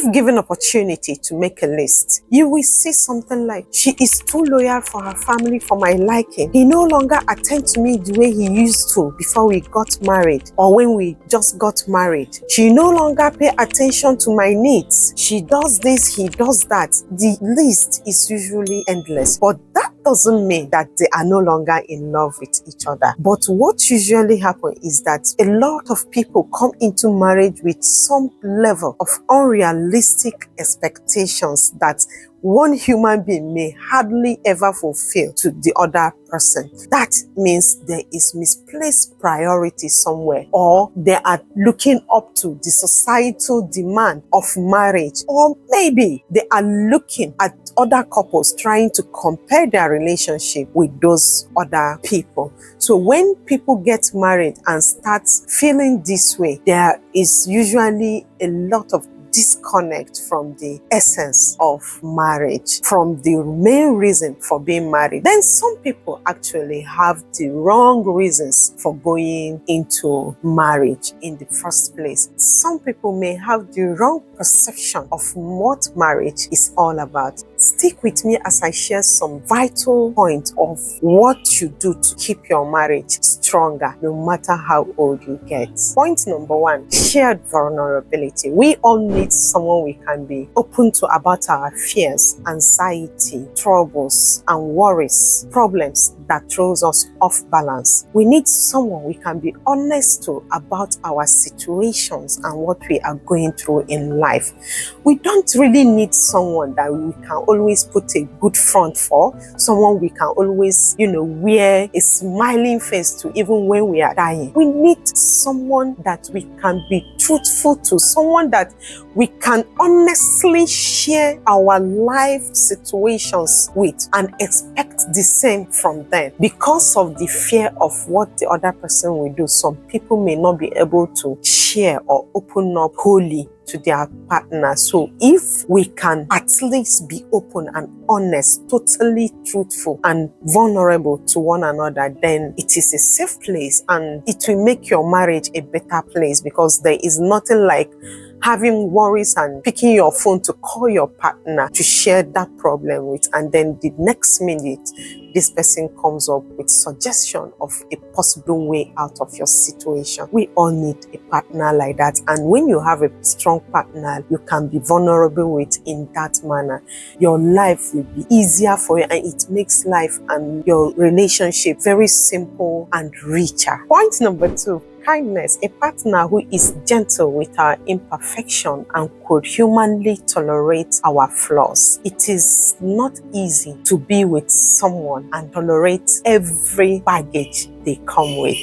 If given opportunity to make a list, you will see something like, she is too loyal for her family for my liking. He no longer attends to me the way he used to before we got married or when we just got married. She no longer pay attention to my needs. She does this, he does that. The list is usually endless, but that doesn't mean that they are no longer in love with each other. But what usually happens is that a lot of people come into marriage with some level of unrealistic expectations that one human being may hardly ever fulfill to the other person. That means there is misplaced priority somewhere, or they are looking up to the societal demand of marriage, or maybe they are looking at other couples trying to compare their relationship with those other people. So when people get married and start feeling this way, there is usually a lot of disconnect from the essence of marriage, from the main reason for being married. Then some people actually have the wrong reasons for going into marriage in the first place. Some people may have the wrong perception of what marriage is all about. Stick with me as I share some vital points of what you do to keep your marriage stronger no matter how old you get. Point number 1, shared vulnerability. We all need someone we can be open to about our fears, anxiety, troubles, and worries, problems that throws us off balance. We need someone we can be honest to about our situations and what we are going through in life. We don't really need someone that we can always put a good front for, someone we can always, wear a smiling face to even when we are dying. We need someone that we can be truthful to, someone that we can honestly share our life situations with and expect the same from them. Because of the fear of what the other person will do, some people may not be able to share or open up wholly to their partner. So if we can at least be open and honest, totally truthful and vulnerable to one another, then it is a safe place and it will make your marriage a better place, because there is nothing like having worries and picking your phone to call your partner to share that problem with, and then the next minute this person comes up with suggestion of a possible way out of your situation. We all need a partner like that, and when you have a strong partner you can be vulnerable with in that manner, your life will be easier for you, and it makes life and your relationship very simple and richer. Point number 2, kindness. A partner who is gentle with our imperfection and could humanly tolerate our flaws. It is not easy to be with someone and tolerate every baggage they come with.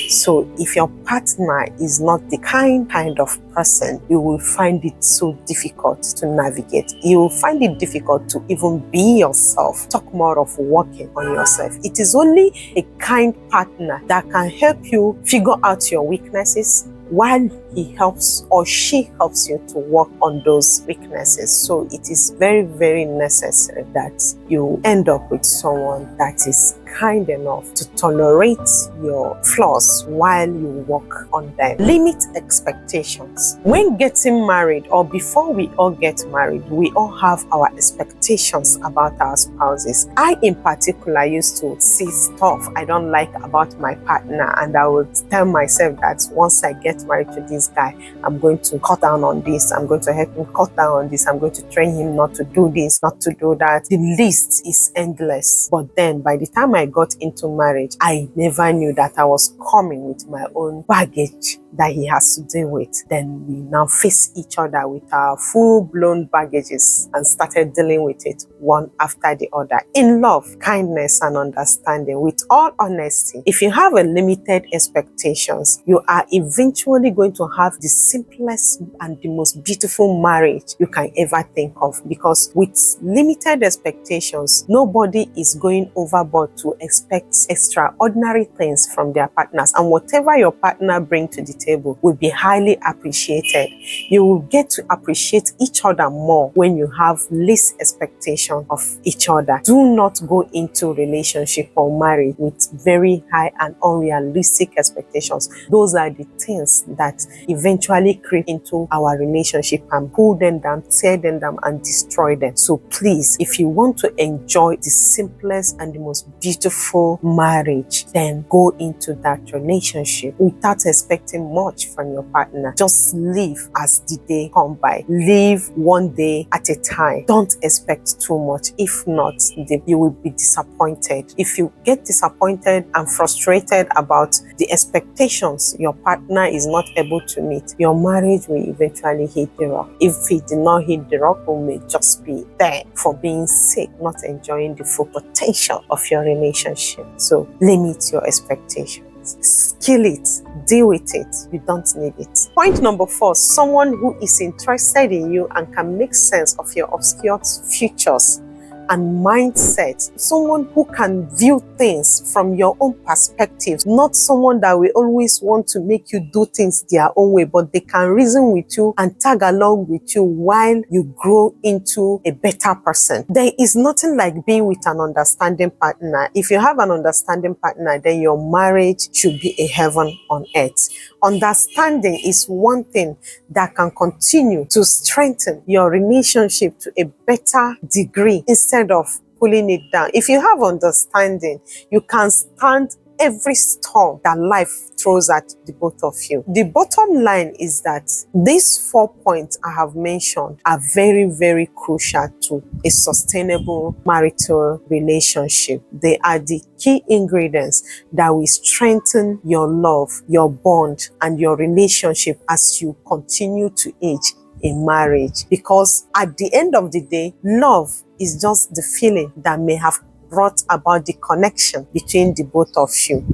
So if your partner is not the kind of person, you will find it so difficult to navigate. You will find it difficult to even be yourself. Talk more of working on yourself. It is only a kind partner that can help you figure out your weaknesses while he helps or she helps you to work on those weaknesses. So it is very, very necessary that you end up with someone that is kind enough to tolerate your flaws while you work on them. Limit expectations. When getting married, or before we all get married, we all have our expectations about our spouses. I in particular used to see stuff I don't like about my partner, and I would tell myself that once I get married to this guy, I'm going to cut down on this, I'm going to help him cut down on this, I'm going to train him not to do this, not to do that. The list is endless. But then by the time I got into marriage, I never knew that I was coming with my own baggage that he has to deal with. Then we now face each other with our full-blown baggages and started dealing with it one after the other, in love, kindness, and understanding. With all honesty, if you have a limited expectations, you are eventually going to have the simplest and the most beautiful marriage you can ever think of, because with limited expectations, nobody is going overboard to to expect extraordinary things from their partners, and whatever your partner brings to the table will be highly appreciated. You will get to appreciate each other more when you have least expectation of each other. Do not go into relationship or marriage with very high and unrealistic expectations. Those are the things that eventually creep into our relationship and pull them down, tear them down, and destroy them. So please, if you want to enjoy the simplest and the most beautiful marriage, then go into that relationship without expecting much from your partner. Just live as the day come by. Live one day at a time. Don't expect too much. If not, you will be disappointed. If you get disappointed and frustrated about the expectations your partner is not able to meet, your marriage will eventually hit the rock. If it did not hit the rock, you may just be there for being sick, not enjoying the full potential of your relationship. So limit your expectations. Kill it, deal with it. You don't need it. Point number 4, someone who is interested in you and can make sense of your obscure futures and mindset. Someone who can view things from your own perspective, not someone that will always want to make you do things their own way, but they can reason with you and tag along with you while you grow into a better person. There is nothing like being with an understanding partner. If you have an understanding partner, then your marriage should be a heaven on earth. Understanding is one thing that can continue to strengthen your relationship to a better degree instead of pulling it down. If you have understanding, you can stand every storm that life throws at the both of you. The bottom line is that these 4 points I have mentioned are very, very crucial to a sustainable marital relationship. They are the key ingredients that will strengthen your love, your bond, and your relationship as you continue to age in marriage. Because at the end of the day, love is just the feeling that may have brought about the connection between the both of you.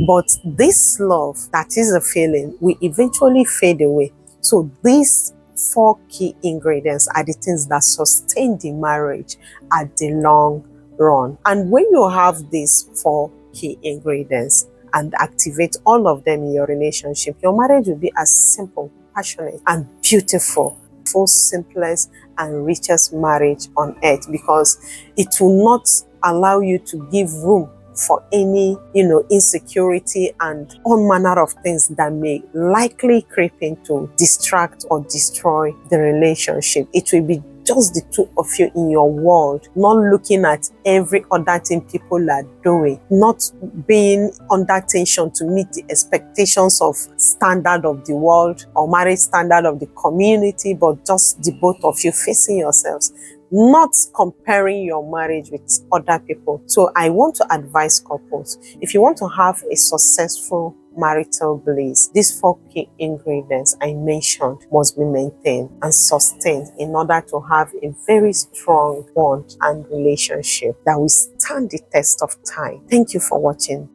But this love, that is a feeling, will eventually fade away. So these 4 key ingredients are the things that sustain the marriage at the long run. And when you have these 4 key ingredients and activate all of them in your relationship, your marriage will be as simple, passionate, and beautiful. For simplest and richest marriage on earth, because it will not allow you to give room for any, insecurity and all manner of things that may likely creep in to distract or destroy the relationship. It will be just the two of you in your world, not looking at every other thing people are doing, not being under tension to meet the expectations of standard of the world or marriage standard of the community, but just the both of you facing yourselves, not comparing your marriage with other people. So I want to advise couples, if you want to have a successful marital bliss, these 4 key ingredients I mentioned must be maintained and sustained in order to have a very strong bond and relationship that will stand the test of time. Thank you for watching.